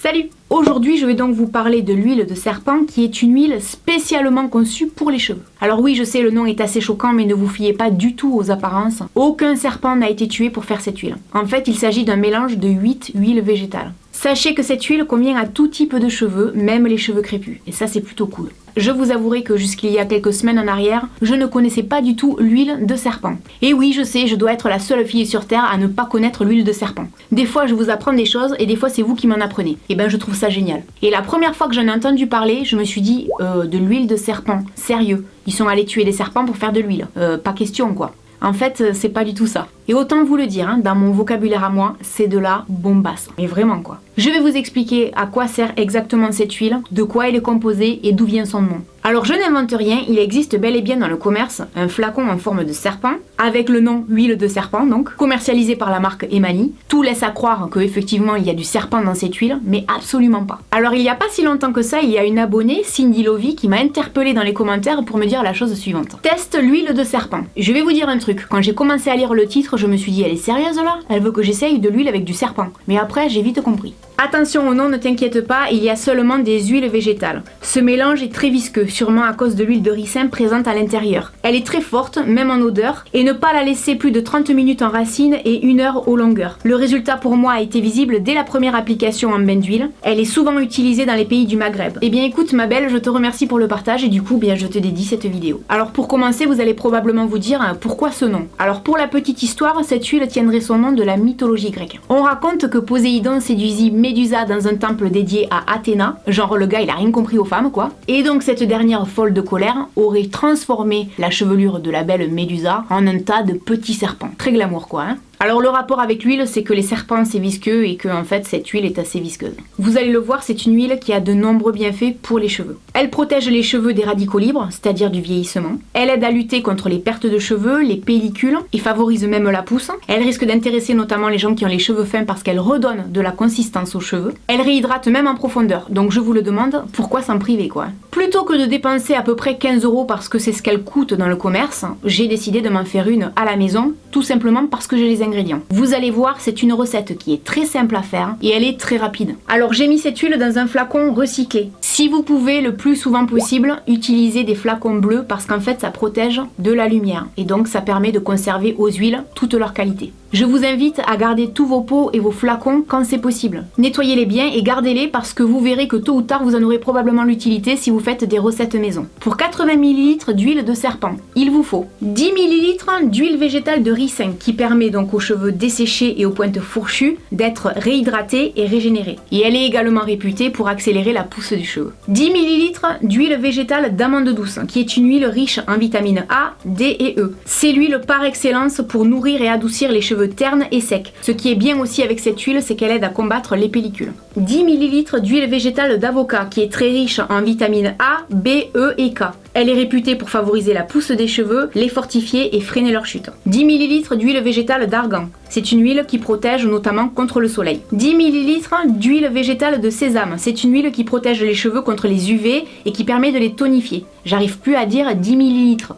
Salut! Aujourd'hui, je vais donc vous parler de l'huile de serpent qui est une huile spécialement conçue pour les cheveux. Alors oui, je sais, le nom est assez choquant, mais ne vous fiez pas du tout aux apparences. Aucun serpent n'a été tué pour faire cette huile. En fait, il s'agit d'un mélange de 8 huiles végétales. Sachez que cette huile convient à tout type de cheveux, même les cheveux crépus. Et ça, c'est plutôt cool. Je vous avouerai que jusqu'il y a quelques semaines en arrière, je ne connaissais pas du tout l'huile de serpent. Et oui, je sais, je dois être la seule fille sur Terre à ne pas connaître l'huile de serpent. Des fois, je vous apprends des choses et des fois, c'est vous qui m'en apprenez. Et ben, je trouve ça génial. Et la première fois que j'en ai entendu parler, je me suis dit, de l'huile de serpent, sérieux. Ils sont allés tuer des serpents pour faire de l'huile. Pas question, quoi. En fait, c'est pas du tout ça. Et autant vous le dire, dans mon vocabulaire à moi, c'est de la bombasse. Mais vraiment quoi. Je vais vous expliquer à quoi sert exactement cette huile, de quoi elle est composée et d'où vient son nom. Alors je n'invente rien, il existe bel et bien dans le commerce un flacon en forme de serpent, avec le nom huile de serpent donc, commercialisé par la marque Emani. Tout laisse à croire qu'effectivement il y a du serpent dans cette huile, mais absolument pas. Alors il n'y a pas si longtemps que ça, il y a une abonnée, Cindy Lovey, qui m'a interpellée dans les commentaires pour me dire la chose suivante. Teste l'huile de serpent. Je vais vous dire un truc, quand j'ai commencé à lire le titre, je me suis dit, elle est sérieuse là? Elle veut que j'essaye de l'huile avec du serpent. Mais après, j'ai vite compris. Attention au nom, ne t'inquiète pas, il y a seulement des huiles végétales. Ce mélange est très visqueux, sûrement à cause de l'huile de ricin présente à l'intérieur. Elle est très forte, même en odeur, et ne pas la laisser plus de 30 minutes en racine et 1 heure aux longueurs. Le résultat pour moi a été visible dès la première application en bain d'huile. Elle est souvent utilisée dans les pays du Maghreb. Eh bien écoute ma belle, je te remercie pour le partage et du coup, je te dédie cette vidéo. Alors pour commencer, vous allez probablement vous dire pourquoi ce nom. Alors pour la petite histoire, cette huile tiendrait son nom de la mythologie grecque. On raconte que Poséidon séduisit Médusa dans un temple dédié à Athéna, genre le gars il a rien compris aux femmes quoi, et donc cette dernière folle de colère aurait transformé la chevelure de la belle Médusa en un tas de petits serpents. Très glamour quoi hein. Alors le rapport avec l'huile, c'est que les serpents c'est visqueux et que en fait cette huile est assez visqueuse. Vous allez le voir, c'est une huile qui a de nombreux bienfaits pour les cheveux. Elle protège les cheveux des radicaux libres, c'est-à-dire du vieillissement. Elle aide à lutter contre les pertes de cheveux, les pellicules et favorise même la pousse. Elle risque d'intéresser notamment les gens qui ont les cheveux fins parce qu'elle redonne de la consistance aux cheveux. Elle réhydrate même en profondeur, donc je vous le demande, pourquoi s'en priver quoi? Plutôt que de dépenser à peu près 15 € parce que c'est ce qu'elle coûte dans le commerce, j'ai décidé de m'en faire une à la maison, tout simplement parce que j'ai les ingrédients. Vous allez voir, c'est une recette qui est très simple à faire et elle est très rapide. Alors j'ai mis cette huile dans un flacon recyclé. Si vous pouvez le plus souvent possible, utilisez des flacons bleus parce qu'en fait ça protège de la lumière et donc ça permet de conserver aux huiles toute leur qualité. Je vous invite à garder tous vos pots et vos flacons quand c'est possible. Nettoyez-les bien et gardez-les parce que vous verrez que tôt ou tard vous en aurez probablement l'utilité si vous faites des recettes maison. Pour 80 ml d'huile de serpent, il vous faut 10 ml d'huile végétale de ricin qui permet donc aux cheveux desséchés et aux pointes fourchues d'être réhydratés et régénérés. Et elle est également réputée pour accélérer la pousse du cheveu. 10 ml d'huile végétale d'amande douce qui est une huile riche en vitamines A, D et E. C'est l'huile par excellence pour nourrir et adoucir les cheveux ternes et secs. Ce qui est bien aussi avec cette huile, c'est qu'elle aide à combattre les pellicules. 10 ml d'huile végétale d'avocat qui est très riche en vitamines A, B, E et K. Elle est réputée pour favoriser la pousse des cheveux, les fortifier et freiner leur chute. 10 ml d'huile végétale d'argan. C'est une huile qui protège notamment contre le soleil. 10 ml d'huile végétale de sésame. C'est une huile qui protège les cheveux contre les UV et qui permet de les tonifier. J'arrive plus à dire 10 ml.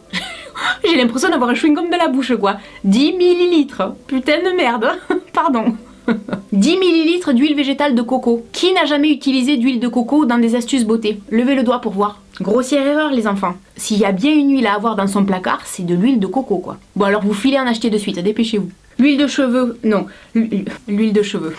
J'ai l'impression d'avoir un chewing-gum dans la bouche quoi. 10 ml. Putain de merde. Pardon. 10 ml d'huile végétale de coco. Qui n'a jamais utilisé d'huile de coco dans des astuces beauté? Levez le doigt pour voir. Grossière erreur les enfants. S'il y a bien une huile à avoir dans son placard, c'est de l'huile de coco quoi. Bon alors vous filez en acheter de suite, dépêchez-vous. L'huile de cheveux, non, l'huile de cheveux.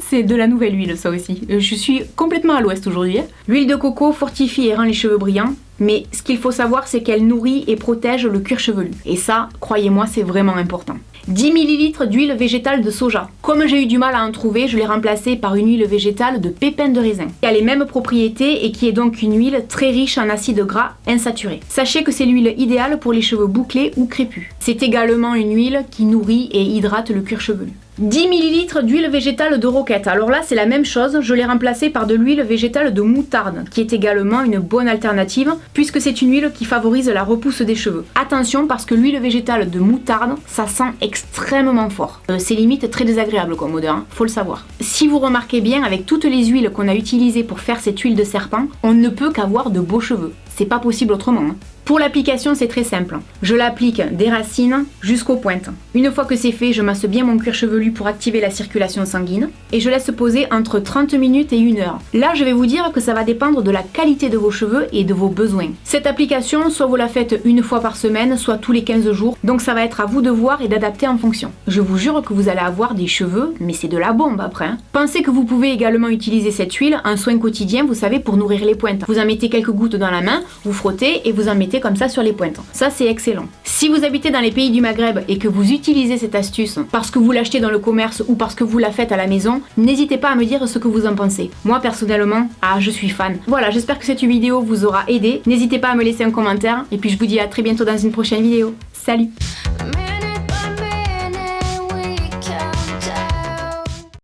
C'est de la nouvelle huile ça aussi. Je suis complètement à l'ouest aujourd'hui. L'huile de coco fortifie et rend les cheveux brillants. Mais ce qu'il faut savoir, c'est qu'elle nourrit et protège le cuir chevelu. Et ça, croyez-moi, c'est vraiment important. 10 ml d'huile végétale de soja. Comme j'ai eu du mal à en trouver, je l'ai remplacée par une huile végétale de pépins de raisin, qui a les mêmes propriétés et qui est donc une huile très riche en acides gras insaturés. Sachez que c'est l'huile idéale pour les cheveux bouclés ou crépus. C'est également une huile qui nourrit et hydrate le cuir chevelu. 10 ml d'huile végétale de roquette. Alors là, c'est la même chose, je l'ai remplacée par de l'huile végétale de moutarde, qui est également une bonne alternative, puisque c'est une huile qui favorise la repousse des cheveux. Attention, parce que l'huile végétale de moutarde, ça sent extrêmement fort. C'est limite très désagréable comme odeur, hein, faut le savoir. Si vous remarquez bien, avec toutes les huiles qu'on a utilisées pour faire cette huile de serpent, on ne peut qu'avoir de beaux cheveux. c'est pas possible autrement. Pour l'application, c'est très simple. Je l'applique des racines jusqu'aux pointes. Une fois que c'est fait, je masse bien mon cuir chevelu pour activer la circulation sanguine et je laisse poser entre 30 minutes et 1 heure. Là, je vais vous dire que ça va dépendre de la qualité de vos cheveux et de vos besoins. Cette application, soit vous la faites une fois par semaine, soit tous les 15 jours, donc ça va être à vous de voir et d'adapter en fonction. Je vous jure que vous allez avoir des cheveux, mais c'est de la bombe après. Pensez que vous pouvez également utiliser cette huile, un soin quotidien, vous savez, pour nourrir les pointes. Vous en mettez quelques gouttes dans la main, vous frottez et vous en mettez comme ça sur les pointes. Ça, c'est excellent. Si vous habitez dans les pays du Maghreb et que vous utilisez cette astuce parce que vous l'achetez dans le commerce ou parce que vous la faites à la maison, n'hésitez pas à me dire ce que vous en pensez. Moi, personnellement, je suis fan. Voilà, j'espère que cette vidéo vous aura aidé. N'hésitez pas à me laisser un commentaire et puis je vous dis à très bientôt dans une prochaine vidéo. Salut!